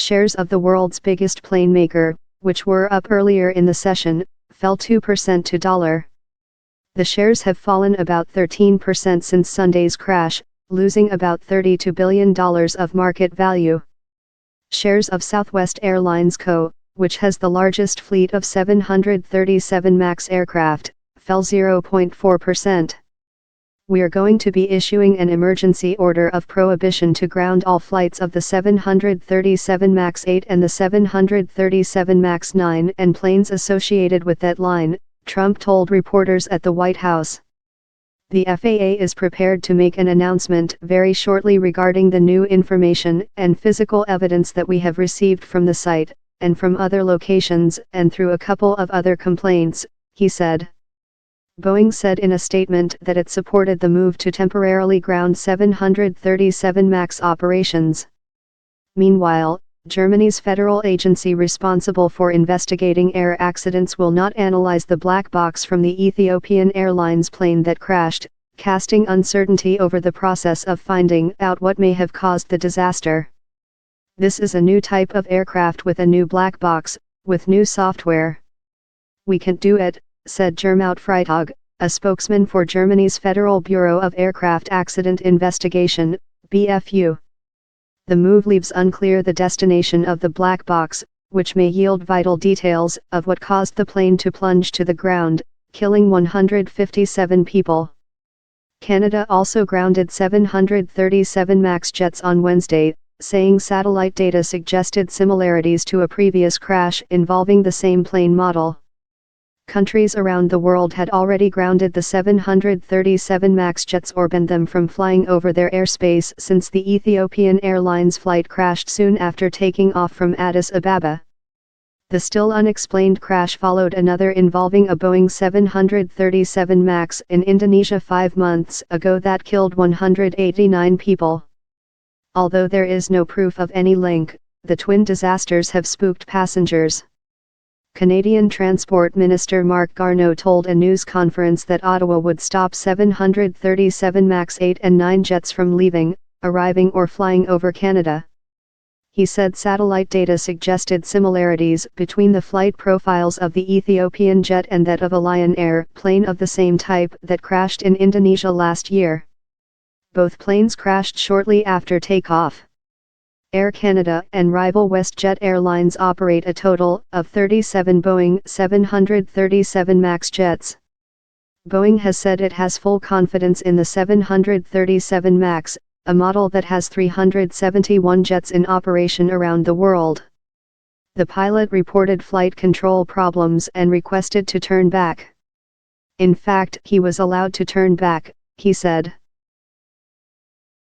Shares of the world's biggest plane maker, which were up earlier in the session, fell 2% to $. The shares have fallen about 13% since Sunday's crash, losing about $32 billion of market value. Shares of Southwest Airlines Co., which has the largest fleet of 737 MAX aircraft, fell 0.4%. We are going to be issuing an emergency order of prohibition to ground all flights of the 737 MAX 8 and the 737 MAX 9 and planes associated with that line, Trump told reporters at the White House. The FAA is prepared to make an announcement very shortly regarding the new information and physical evidence that we have received from the site, and from other locations and through a couple of other complaints, he said. Boeing said in a statement that it supported the move to temporarily ground 737 MAX operations. Meanwhile, Germany's federal agency responsible for investigating air accidents will not analyze the black box from the Ethiopian Airlines plane that crashed, casting uncertainty over the process of finding out what may have caused the disaster. This is a new type of aircraft with a new black box, with new software. We can't do it, said Gernot Freitag, a spokesman for Germany's Federal Bureau of Aircraft Accident Investigation, BFU. The move leaves unclear the destination of the black box, which may yield vital details of what caused the plane to plunge to the ground, killing 157 people. Canada also grounded 737 MAX jets on Wednesday, saying satellite data suggested similarities to a previous crash involving the same plane model. Countries around the world had already grounded the 737 MAX jets or banned them from flying over their airspace since the Ethiopian Airlines flight crashed soon after taking off from Addis Ababa. The still unexplained crash followed another involving a Boeing 737 MAX in Indonesia 5 months ago that killed 189 people. Although there is no proof of any link, the twin disasters have spooked passengers. Canadian Transport Minister Marc Garneau told a news conference that Ottawa would stop 737 MAX 8 and 9 jets from leaving, arriving or flying over Canada. He said satellite data suggested similarities between the flight profiles of the Ethiopian jet and that of a Lion Air plane of the same type that crashed in Indonesia last year. Both planes crashed shortly after takeoff. Air Canada and rival WestJet Airlines operate a total of 37 Boeing 737 MAX jets. Boeing has said it has full confidence in the 737 MAX, a model that has 371 jets in operation around the world. The pilot reported flight control problems and requested to turn back. In fact, he was allowed to turn back, he said.